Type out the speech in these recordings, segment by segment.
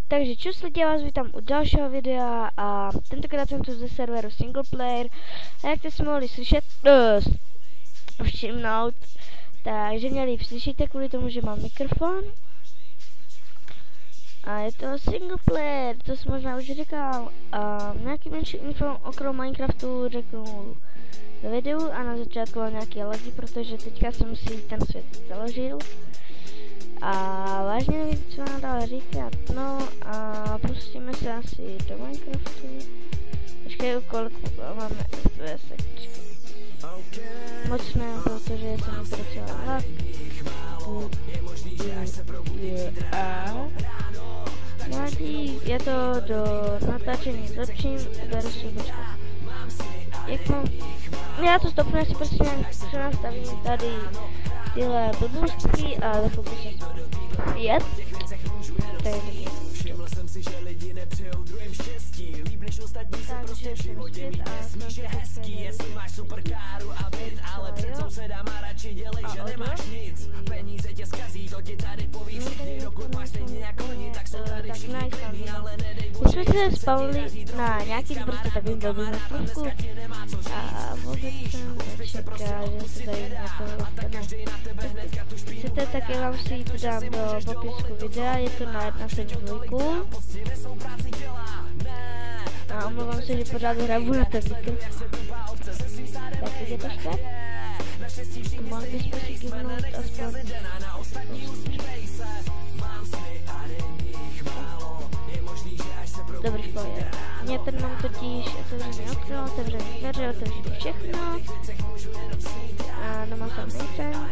Takže čus lidi, já vás vítám u dalšího videa a tentokrát jsem tu ze serveru Singleplayer a jak jste si mohli slyšet, všimnout, takže mě líp slyšíte kvůli tomu, že mám mikrofon. A je to Singleplayer, to jsem možná už říkal. A nějaký menší info okolo Minecraftu řeknu ve videu a na začátku mám nějaký lagy, protože teďka jsem si ten svět založil. A vážně nevím, co mám dál říkat, no a pustíme se asi do Minecraftu. Počkej, kolik máme FPS, moc ne, protože jsem docela hlad. Mladí, je to do natáčení zlepším, beru si počkat. Jak mám, já to stopnu, jestli prostě nějak přenastavím tady tyhle blbůstky a za chvilku se jet. To je dobrý. Takže jsem zpět a jsem se hezký, jestli máš superkáru a byt, ale přece se dám a radši dělej, že nemáš nic. Peníze tě zkazí, to ti tady poví všichni, dokud máš stejně jako oni, tak jsou tady všichni stejný, ale nedej bože. My jsme se spavili na nějaký prostě takový blbý ostrovku a vůbec jsem nečekal, že se tady něco dostane. Chcete, tak já vám si dám do popisku videa, je to na 1.7.2. A omlouvám se, že pořád hrabu na ten mikrofon. Tak je to špatné? Mohli bychom si kývnout aspoň. Dobrý, v pohodě. Mě tady mám totiž otevřené okno, otevřené dveře, otevřené všechno. A doma jsem nejsem.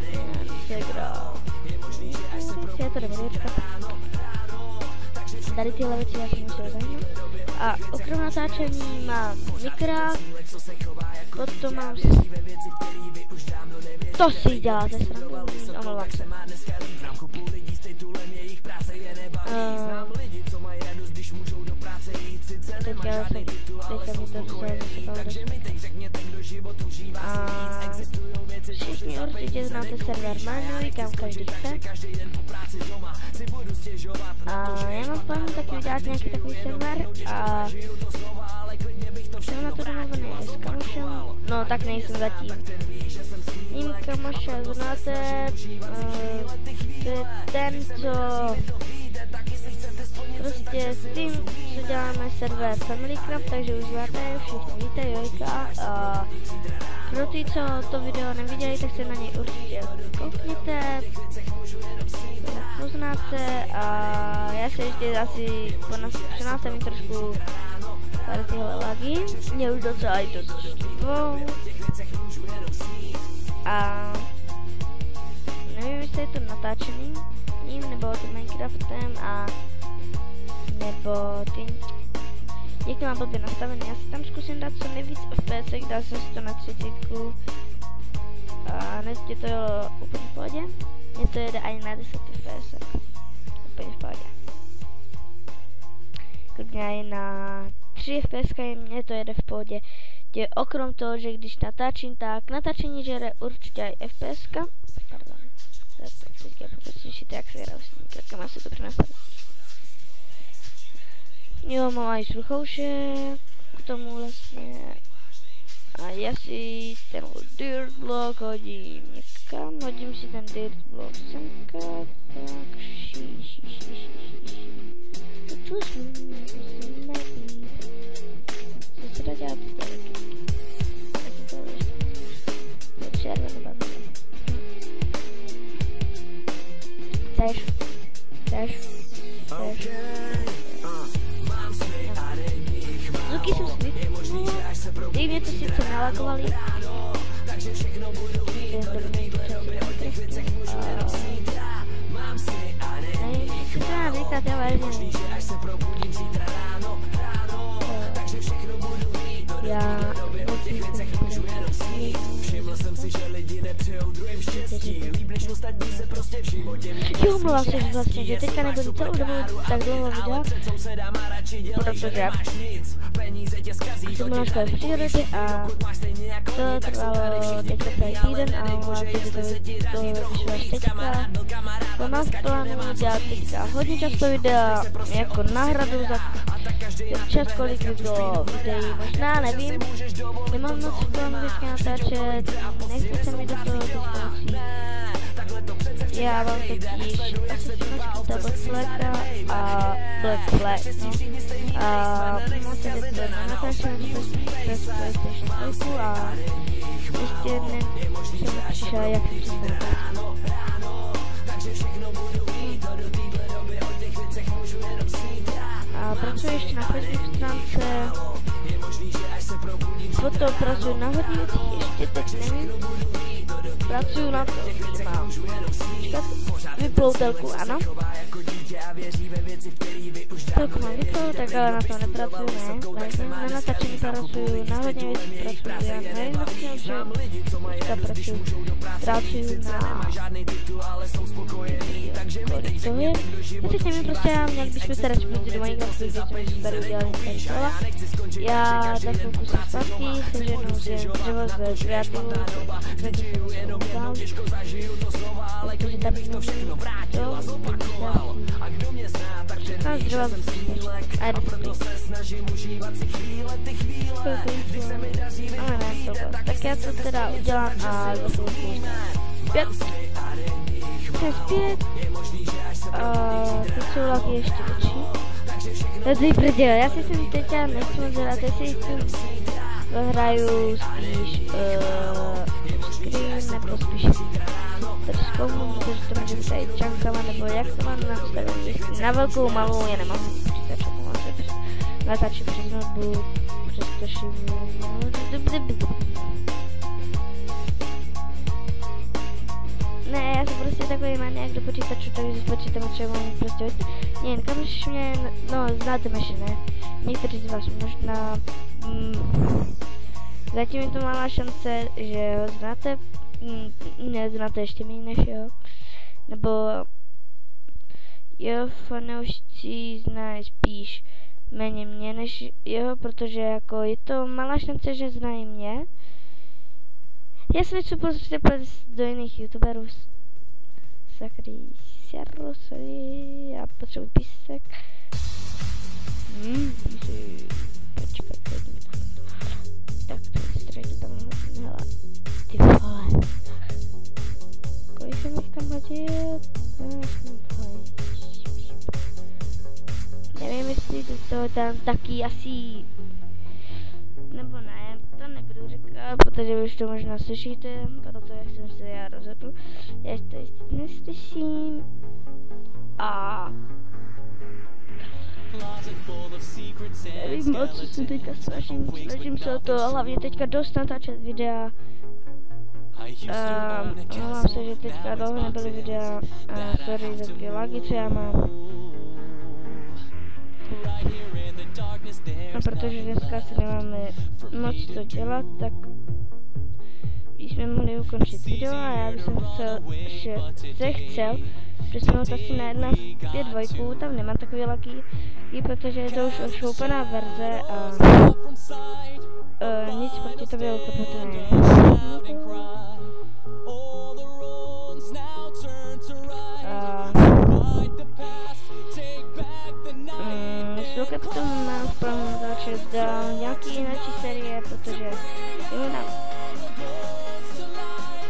Je to dobře. Tady tyhle věci já jsem musel zajímat. A okrom natáčení mám mikrák, potom mám to si děláte srandu, omlouvám se. Teďka mi to a všichni určitě znáte server Manuj, kam každý chce. A já mám plán taky udělat nějaký takový server a jsem na to domluvený s kamošem, no tak nejsem zatím. Mým kamošem znáte, ten, co prostě s tím, co děláme server FamilyCraft, takže už znáte, všichni víte, Jojka. A pro ty, co to video neviděli, tak se na něj určitě koukněte, poznáte a já se ještě asi přenástavím trošku tady tyhle lagy. Mě už docela i to štvou. A nevím, jestli je to natáčený ním, nebo tím Minecraftem a nebo tím, jak to mám blbě nastavený. Já si tam zkusím dát co nejvíc FPS, dal jsem si to na 30 a hned je to úplně v pohodě. Mně to jede ani na 10 FPS, úplně v pohodě. Klidně i na 3 FPS mě to jede v pohodě. Okrom toho, že když natáčím, tak natáčení žere určitě i FPS. Pardon, teďka pokud slyšíte, jak se hraju s tím krkem, asi to přenastavím. Jo, mám i sluchouše k tomu vlastně. A já si ten dirt block hodím někam, hodím si ten dirt block semka, tak čus, musíme jít. Co se dá dělat tady? To červené bavíme. Tež. Zvuky jsou slyšet, ty mě to sice nalagovali. Nevím, co se nám říkat, já vážně. Já lidi nepřejou druhým štěstí, líp než ostatní se prostě v životě mít. Jo, mluvám se vlastně, že teďka nebudu celou dobu tak dlouho vydat, protože jsem byla v přírodě a to trvalo teďka celý týden a vlastně to vyšlo až teďka. To mám v plánu dělat teďka hodně často videa, jako náhradu za čas, kolik by bylo videí, možná nevím. Nemám moc v plánu teďka natáčet, nechci se mi do toho distancí. Já mám totiž Black Flagga a Black Flag, no. A mám se teď natáčet přes PlayStation 2 a ještě jsem přišel, jak jsem natáčet. A pracuji ještě na Facebook stránce, potom pracuji na hodně věcí, ještě teď nevím. Pracuji na to, že mám vyploutelku, ano. Tak mám vyplout, tak ale na to nepracuji, ne. Na natáčení pracuji, na hodně věcí pracuji, já nevím, jak jsem pracuji na... To je, teď nevím, prostě jak bychom se radši měli do Minecraftu, že jsme super udělali tady slova. Já tak chvilku se zpátky, seženou si dřevo z kreativu, protože tam to všechno vrátil, a dřeva a jde ale ne, to bylo. Tak já to teda udělám a za chvilku zpět. Zpět. Teď jsou laky ještě větší. To je prdel, já si jsem teďka nechci moc hrát, jestli si hraju spíš screen nebo spíš trskou, protože to může být tady čankama, nebo jak to mám nastavený, jestli na velkou, malou, já nemám natáčet přes notebook, přes tašivu, ne, já jsem prostě takový maniak do počítaču, takže s počítačem třeba mám prostě hodit. Ne, kamoši mě, no znáte Meši, ne? Někteří z vás možná, zatím je to malá šance, že ho znáte, neznáte ještě méně než jo, nebo jeho fanoušci znají spíš méně mě než jeho, protože jako je to malá šance, že znají mě. Já jsem něco prostě do jiných youtuberů. Sakry, sorry, já potřebuji písek. Počkat, tak to ztratí tam hodně, hele. Ty vole. Kolik jsem jich tam hodil? Nevím, jestli to tam taky asi... Nebo ne, to nebudu říkat, protože už to možná slyšíte, proto jak jsem se já rozhodl. Já to ještě neslyším. A... Nevím, o co jsem teďka snažím se o to, hlavně teďka dost natáčet videa. Hlavám se, že teďka dlouho nebyly videa, sorry za ty lagy, co já mám. A protože dneska se nemáme moc co dělat, tak jsme mohli ukončit video a já bych se chtěl přesunout asi na 1.5.2, tam nemám takový laky, protože je to už ošoupaná verze a nic proti tobě ukapnuté ne. Sluka potom mám v plánu natáčet nějaký jiné série, protože nemám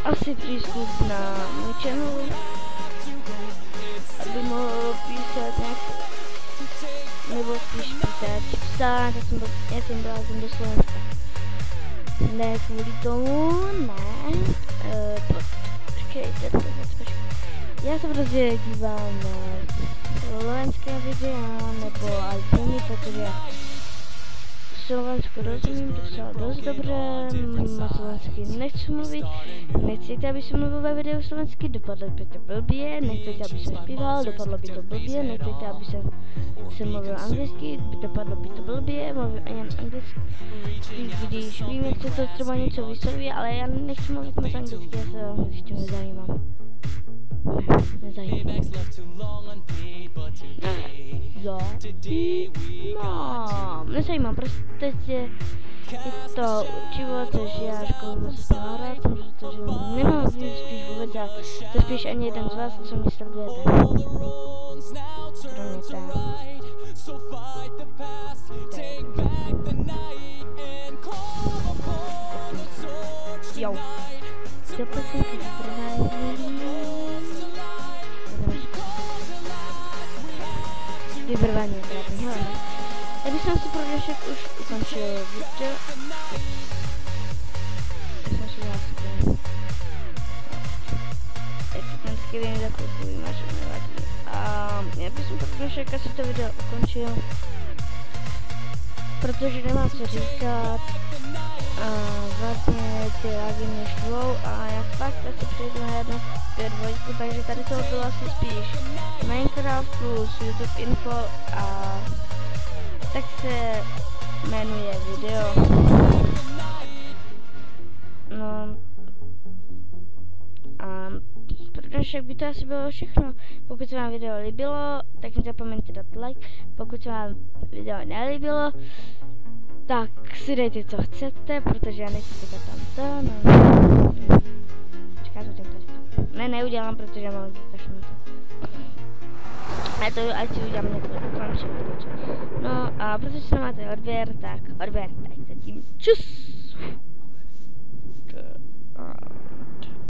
asi přístup na můj channel, aby mohl písat nějaké, nebo spíš psát, já jsem blázem do Slovenska. Ne kvůli tomu, ne, počkejte, já se prostě dívám na slovenské videa, nebo albumy, protože Slovensku rozumím docela dost dobře, slovensky nechci mluvit, nechcete, aby jsem mluvil ve videu slovensky, dopadlo by to blbě, nechcete, aby jsem zpíval, dopadlo by to blbě, nechcete, aby jsem mluvil anglicky, dopadlo by to blbě, mluvím jen anglicky, když vím, jak se to třeba něco vysloví, ale já nechci mluvit moc anglicky, já se angličtinu nezajímám. Nezajímám. Nezajímám, prostě je to učivo, což já školu moc nehrát, protože nemám spíš vůbec a to spíš ani jeden z vás, co mě sledujete. Kromě tak. Jo. To prostě vybrvání krátný, hele. Já bych si pro dnešek už ukončil video. Já jsem si vlastně... Jak se ten skvělý za chvilku vymáš, nevadí. A já bych pro dnešek asi to video ukončil. Protože nemám co říkat. A vlastně ty lágy mě štvou a já fakt asi přejdu na jednu 5.2, takže tady to bylo asi spíš Minecraft plus YouTube info a tak se jmenuje video. No a pro dnešek by to asi bylo všechno. Pokud se vám video líbilo, tak nezapomeňte dát like. Pokud se vám video nelíbilo, tak si dejte co chcete, protože já nechci to tam to, no. Čeká to těm tady. Ne, neudělám, protože mám kašlu na to. A to ať si udělám něco končím. No a protože se máte odběr, tak zatím čus!